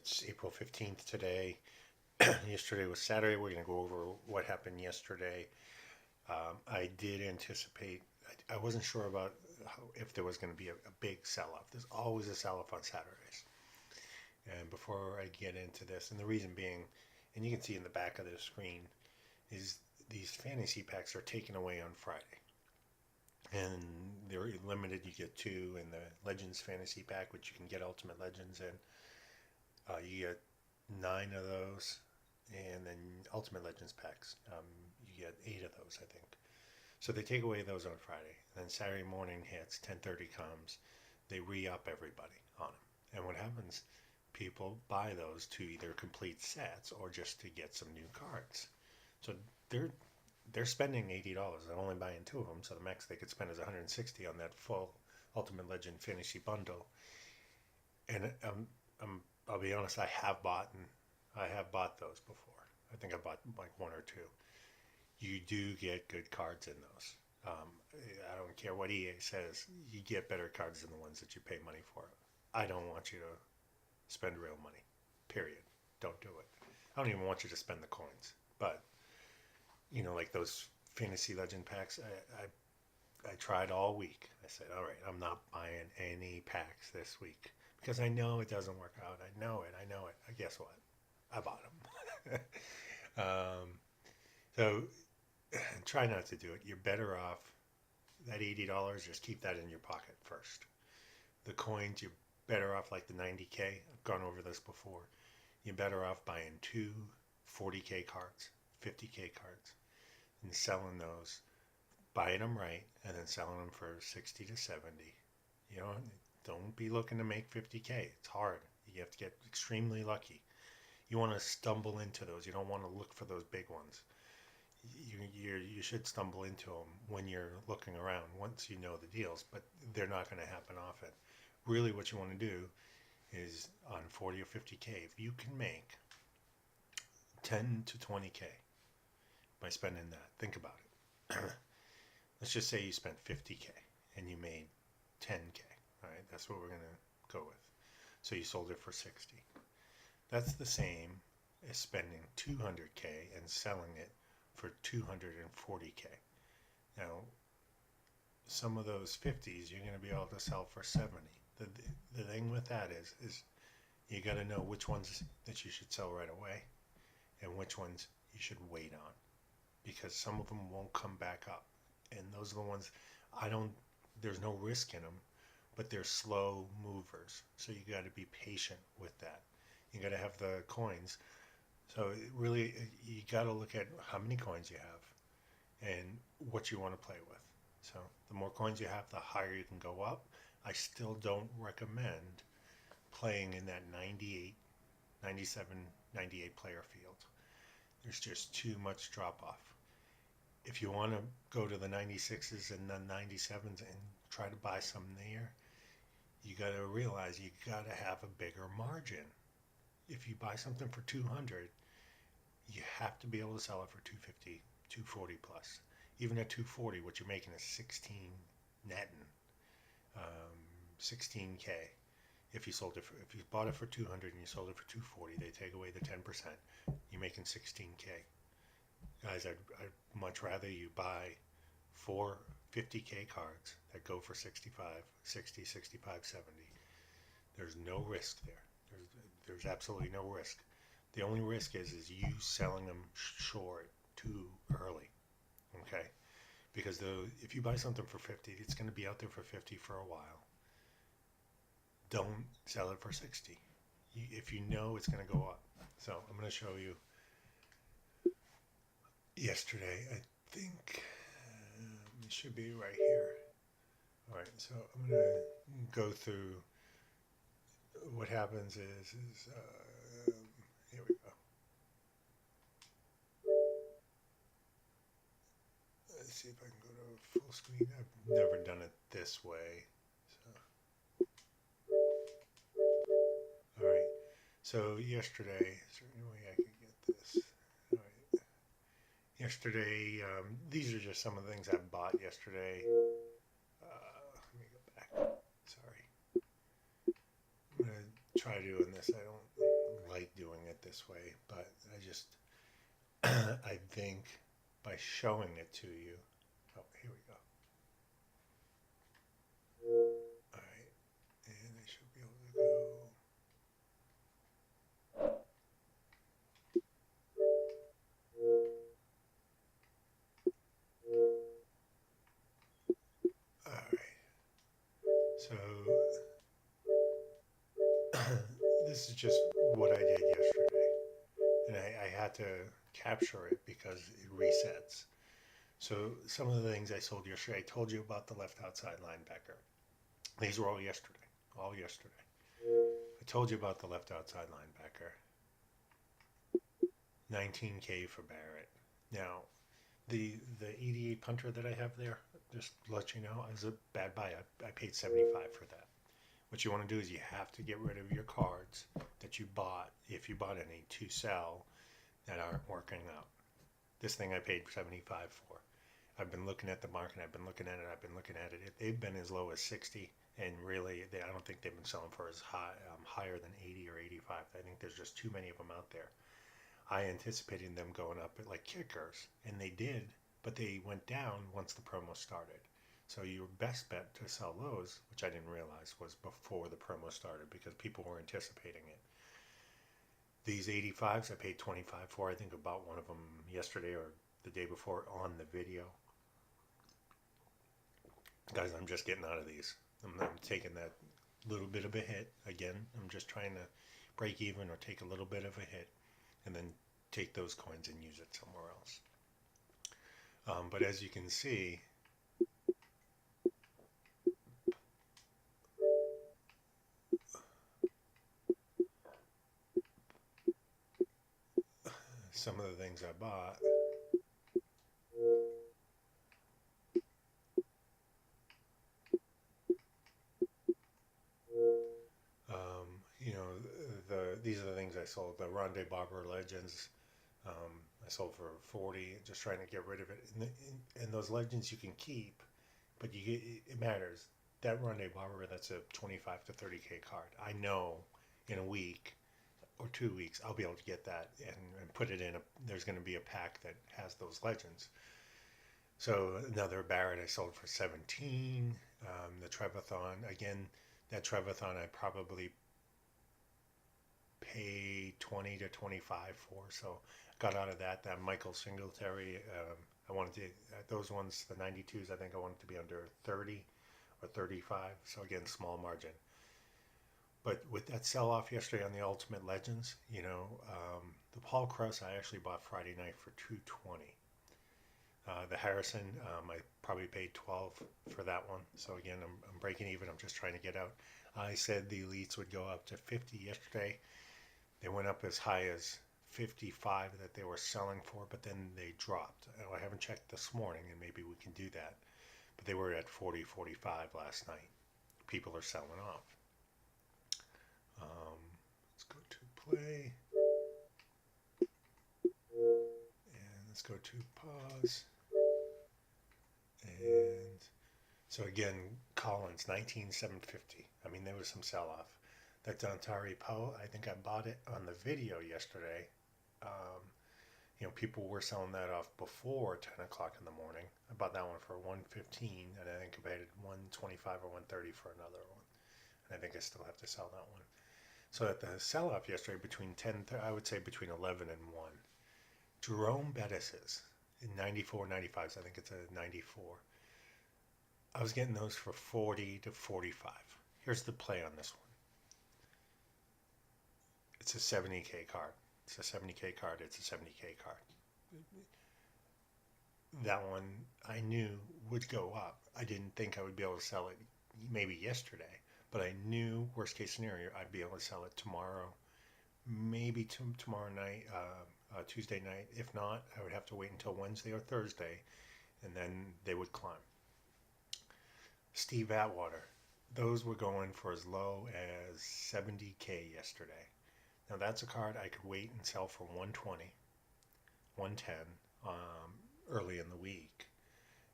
It's April 15th today. Yesterday was Saturday. We're going to go over what happened yesterday. I did anticipate, I wasn't sure about if there was going to be a big sell off. There's always a sell off on Saturdays. And before I get into this, and the reason being, and you can see in the back of the screen, is these fantasy packs are taken away on Friday. And they're limited. You get two in the Legends Fantasy Pack, which you can get Ultimate Legends in. You get 9 of those, and then Ultimate Legends packs. You get 8 of those, I think. So they take away those on Friday. And then Saturday morning hits, 10:30 comes. They re-up everybody on them. And what happens? People buy those to either complete sets or just to get some new cards. So they're spending $80. They're only buying 2 of them, so the max they could spend is $160 on that full Ultimate Legend Fantasy bundle. And I'll be honest, I have bought those before. I think I bought like 1 or 2. You do get good cards in those. I don't care what EA says. You get better cards than the ones that you pay money for. I don't want you to spend real money. Period. Don't do it. I don't even want you to spend the coins. But like those Fantasy Legend packs, I tried all week. I said, all right, I'm not buying any packs this week because I know it doesn't work out. I know it. Guess what? I bought them. So try not to do it. You're better off that $80. Just keep that in your pocket first. The coins, you're better off like the 90K. I've gone over this before. You're better off buying 2 40K cards, 50K cards, and selling those, buying them right, and then selling them for 60 to 70. Don't be looking to make 50K. It's hard. You have to get extremely lucky. You want to stumble into those. You don't want to look for those big ones. You should stumble into them when you're looking around once you know the deals, but they're not going to happen often. Really what you want to do is on 40 or 50K, if you can make 10 to 20K by spending that, think about it. Let's just say you spent 50K and you made 10K. All right, that's what we're going to go with. So you sold it for 60. That's the same as spending 200K and selling it for 240K. Now, some of those 50s you're going to be able to sell for 70. The thing with that is you got to know which ones that you should sell right away and which ones you should wait on, because some of them won't come back up, and those are the ones there's no risk in them, but they're slow movers, so you got to be patient with that. You got to have the coins. So really, you got to look at how many coins you have and what you want to play with. So the more coins you have, the higher you can go up. I still don't recommend playing in that 98, 97, 98 player field. There's just too much drop off. If you want to go to the 96s and the 97s and try to buy some there, you got to realize you got to have a bigger margin. If you buy something for 200, you have to be able to sell it for 250, 240 plus. Even at 240, what you're making is 16 netting, 16K. If you bought it for 200 and you sold it for 240, they take away the 10%. You're making 16K. Guys, I'd much rather you buy 4 50K cards that go for 65, 60, 65, 70. There's no risk there. There's absolutely no risk. The only risk is you selling them short too early. Okay? Because if you buy something for 50, it's going to be out there for 50 for a while. Don't sell it for 60 if you know it's going to go up. So I'm going to show you yesterday. I think it should be right here. All right, so I'm going to go through what happens is here we go. Let's see if I can go to full screen. I've never done it this way. All right. So yesterday, is there any way I could get this? All right. Yesterday, these are just some of the things I bought yesterday. Let me go back. Sorry. I'm gonna try doing this. I'm like doing it this way, but I just, I think by showing it to you, oh, here we go. All right, and I should be able to go. All right, so this is just what I did yesterday, and I had to capture it because it resets. So some of the things I sold yesterday, I told you about the left outside linebacker. These were all yesterday, all yesterday. I told you about the left outside linebacker. 19K for Barrett. Now, the 88 punter that I have there, just to let you know, is a bad buy. I paid 75 for that. What you want to do is you have to get rid of your cards that you bought, if you bought any, to sell that aren't working out. This thing I paid 75 for. I've been looking at the market. I've been looking at it. They've been as low as 60, and really, I don't think they've been selling for as high, higher than 80 or 85. I think there's just too many of them out there. I anticipated them going up at like kickers, and they did, but they went down once the promo started. So your best bet to sell those, which I didn't realize, was before the promo started because people were anticipating it. These 85s I paid 25 for. I think about one of them yesterday or the day before on the video. Guys, I'm just getting out of these. I'm taking that little bit of a hit. Again, I'm just trying to break even or take a little bit of a hit and then take those coins and use it somewhere else. But as you can see, some of the things I bought, you know, these are the things I sold. The Rondé Barber Legends, I sold for 40, just trying to get rid of it. And those Legends you can keep, but it matters. That Rondé Barber, that's a 25 to 30K card. I know in a week or 2 weeks I'll be able to get that and put it in. There's going to be a pack that has those Legends. So another Barrett I sold for 17. The Trevathon, again, that Trevathon I probably paid 20 to 25 for. So got out of that. That Michael Singletary, I wanted to, those ones, the 92s, I think I wanted to be under 30 or 35. So again, small margin. But with that sell-off yesterday on the Ultimate Legends, you know, the Paul Krause I actually bought Friday night for 220. The Harrison, I probably paid 12 for that one. So again, I'm breaking even. I'm just trying to get out. I said the Elites would go up to 50 yesterday. They went up as high as 55 that they were selling for, but then they dropped. I haven't checked this morning, and maybe we can do that. But they were at 40, 45 last night. People are selling off. Let's go to play. And let's go to pause. And so again, Collins, 19,750. I mean, there was some sell-off. That Dontari Poe, I think I bought it on the video yesterday. You know, people were selling that off before 10 o'clock in the morning. I bought that one for 115, and I think I paid 125 or 130 for another one. And I think I still have to sell that one. So at the sell-off yesterday, between 10, I would say between 11 and 1. Jerome Bettis's in 94, 95s. I think it's a 94. I was getting those for 40 to 45. Here's the play on this one. It's a 70K card. It's a 70K card. It's a 70K card. That one I knew would go up. I didn't think I would be able to sell it maybe yesterday, but I knew worst case scenario I'd be able to sell it tomorrow, maybe tomorrow night, Tuesday night. If not, I would have to wait until Wednesday or Thursday, and then they would climb. Steve Atwater, those were going for as low as 70K yesterday. Now that's a card I could wait and sell for 120, 110 early in the week,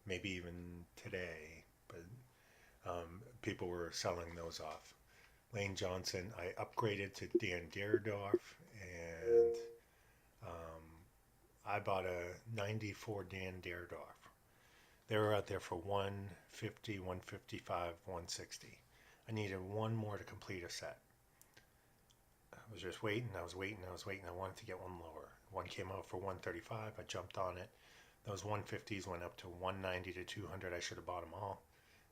maybe even today, but people were selling those off. Lane Johnson, I upgraded to Deandre, and um, I bought a 94 Deandre. They were out there for 150, 155, 160. I needed one more to complete a set. I was just waiting, I was waiting, I was waiting. I wanted to get one lower. One came out for 135. I jumped on it. Those 150s went up to 190 to 200. I should have bought them all.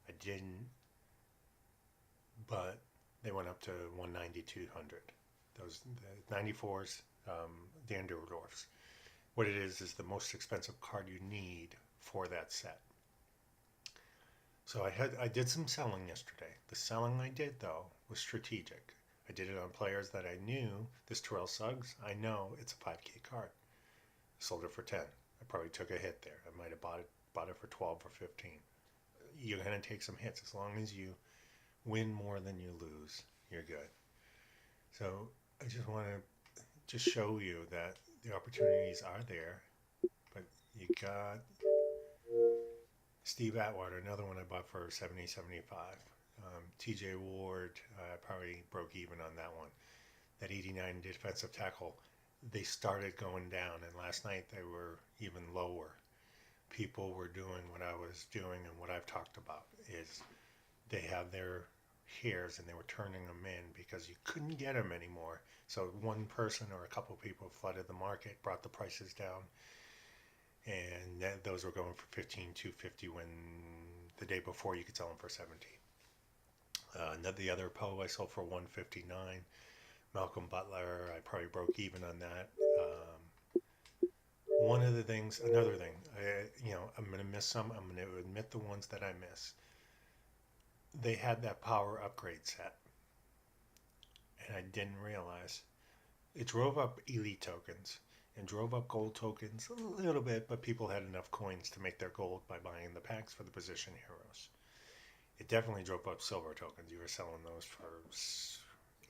I didn't, but they went up to 190, 200. Those the 94s, Deandre. What it is the most expensive card you need for that set. So I did some selling yesterday. The selling I did though was strategic. I did it on players that I knew. This Terrell Suggs, I know it's a 5K card. I sold it for 10. I probably took a hit there. I might have bought it for 12 or 15. You're gonna take some hits. As long as you win more than you lose, you're good. So I just want to just show you that the opportunities are there, but you got Steve Atwater, another one I bought for 70, 75. TJ Ward, I probably broke even on that one. That 89 defensive tackle, they started going down, and last night they were even lower. People were doing what I was doing, and what I've talked about is they have their hairs and they were turning them in because you couldn't get them anymore. So one person or a couple of people flooded the market, brought the prices down, and those were going for 15, 250 when the day before you could sell them for 70. The other Poe I sold for 159. Malcolm Butler, I probably broke even on that. One of the things, another thing, I'm going to miss some. I'm going to admit the ones that I miss. They had that power upgrade set, and I didn't realize it drove up elite tokens and drove up gold tokens a little bit, but people had enough coins to make their gold by buying the packs for the position heroes. It definitely drove up silver tokens. You were selling those for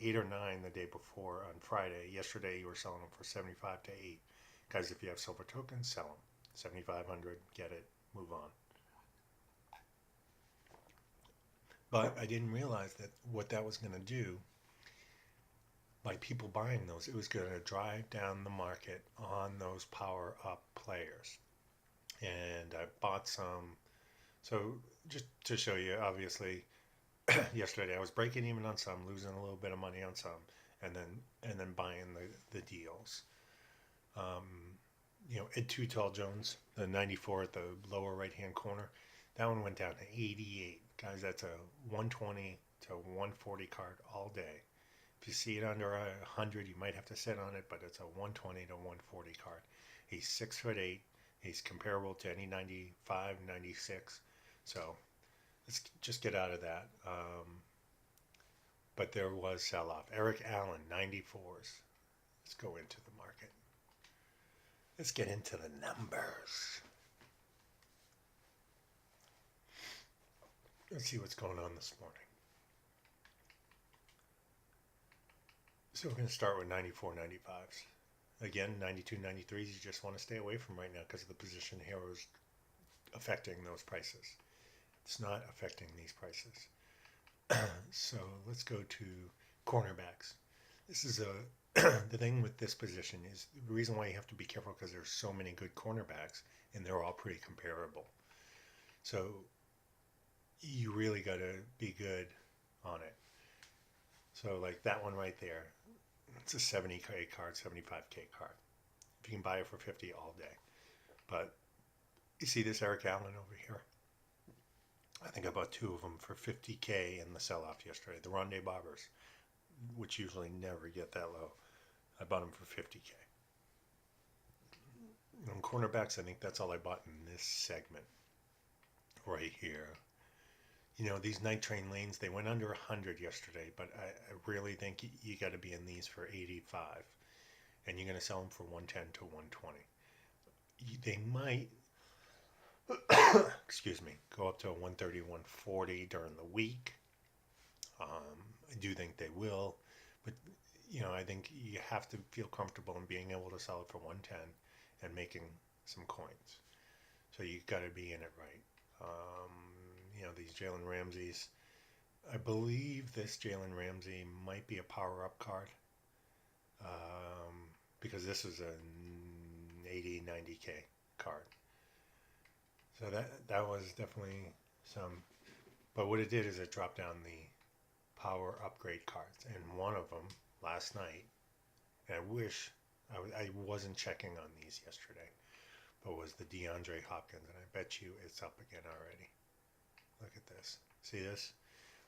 8 or 9 the day before on Friday. Yesterday you were selling them for 75 to 8. Guys, if you have silver tokens, sell them. 7,500, get it, move on. But I didn't realize that what that was going to do by people buying those, it was going to drive down the market on those power up players. And I bought some. So just to show you, obviously, yesterday I was breaking even on some, losing a little bit of money on some, and then buying the deals. Ed Too Tall Jones, the 94 at the lower right hand corner, that one went down to 88. Guys, that's a 120 to 140 card all day. If you see it under 100, you might have to sit on it, but it's a 120 to 140 card. He's 6'8". He's comparable to any 95, 96. So let's just get out of that. But there was sell-off. Eric Allen, 94s. Let's go into the market. Let's get into the numbers. Let's see what's going on this morning. So we're going to start with 94, 95s. Again, 92, 93s you just want to stay away from right now because of the position heroes affecting those prices. It's not affecting these prices. So let's go to cornerbacks. This is the thing with this position is the reason why you have to be careful because there's so many good cornerbacks and they're all pretty comparable. So you really got to be good on it. So like that one right there, it's a 70K card, 75K card. If you can buy it for 50 all day. But you see this Eric Allen over here? I think I bought 2 of them for 50K in the sell-off yesterday. The Rondé Bobbers, which usually never get that low. I bought them for 50K. On cornerbacks, I think that's all I bought in this segment right here. These night train lanes, they went under 100 yesterday, but I really think you got to be in these for 85. And you're going to sell them for 110 to 120. They might, excuse me, go up to 130, 140 during the week. I do think they will, but I think you have to feel comfortable in being able to sell it for 110 and making some coins. So you got to be in it right. These Jalen Ramseys, I believe this Jalen Ramsey might be a power-up card because this was an 80, 90K card. So that was definitely some. But what it did is it dropped down the power upgrade cards, and one of them last night. And I wish I wasn't checking on these yesterday, but was the Deandre Hopkins, and I bet you it's up again already. Look at this. See this?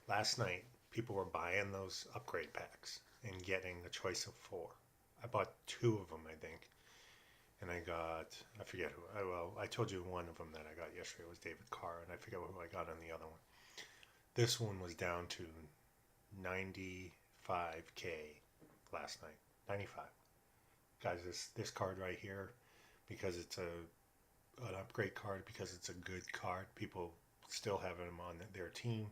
Last night, people were buying those upgrade packs and getting a choice of 4. I bought 2 of them, I think. And I forget who. I told you one of them that I got yesterday was David Carr, and I forget who I got on the other one. This one was down to 95K last night. 95. Guys, this card right here, because it's an upgrade card, because it's a good card, people still have him on their team.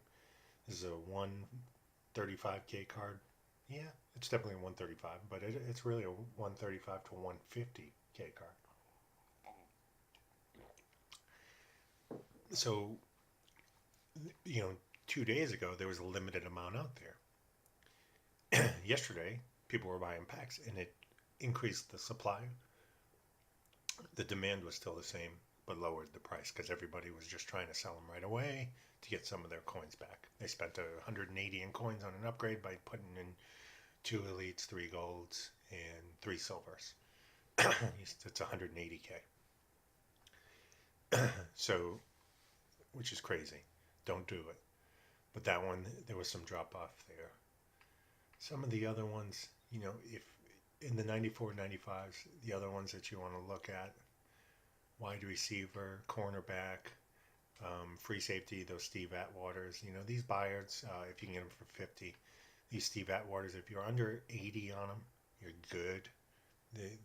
This is a 135K card. Yeah, it's definitely a 135, but it's really a 135 to 150K card. So, 2 days ago, there was a limited amount out there. Yesterday, people were buying packs, and it increased the supply. The demand was still the same, but lowered the price because everybody was just trying to sell them right away to get some of their coins back. They spent 180 in coins on an upgrade by putting in 2 elites, 3 golds, and 3 silvers. It's 180K. So, which is crazy. Don't do it. But that one, there was some drop off there. Some of the other ones, if in the 94, 95s, the other ones that you want to look at, wide receiver, cornerback, free safety, those Steve Atwaters, these buyers, if you can get them for 50, these Steve Atwaters, if you're under 80 on them, you're good.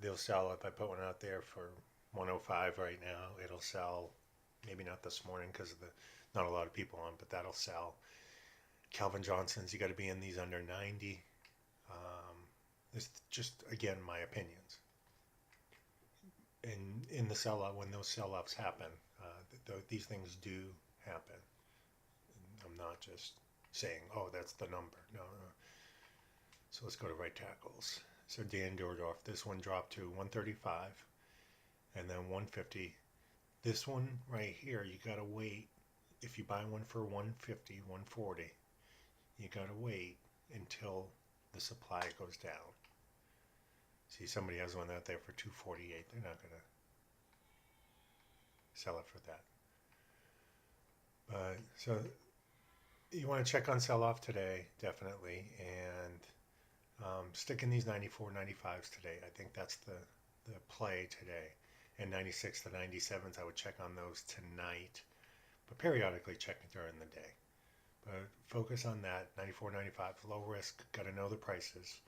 They'll sell. If I put one out there for 105 right now, it'll sell. Maybe not this morning because not a lot of people on, but that'll sell. Calvin Johnson's, you got to be in these under 90. It's just, again, my opinions. And in the sell-off, when those sell-offs happen, these things do happen. I'm not just saying, oh, that's the number. No. So let's go to right tackles. So Deandre, this one dropped to 135 and then 150. This one right here, you got to wait. If you buy one for 150, 140, you got to wait until the supply goes down. See, somebody has one out there for 248. They're not going to sell it for that. But so you want to check on sell-off today, definitely, and stick in these 94, 95s today. I think that's the play today. And 96 to 97s, I would check on those tonight, but periodically check during the day. But focus on that 94, 95, low risk. Got to know the prices,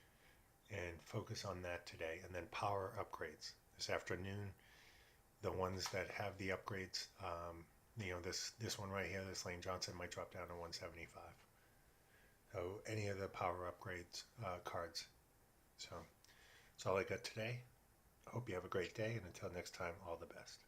and focus on that today. And then power upgrades this afternoon. The ones that have the upgrades, this one right here, this Lane Johnson might drop down to 175. So any of the power upgrades cards. So that's all I got today. I hope you have a great day, and until next time, all the best.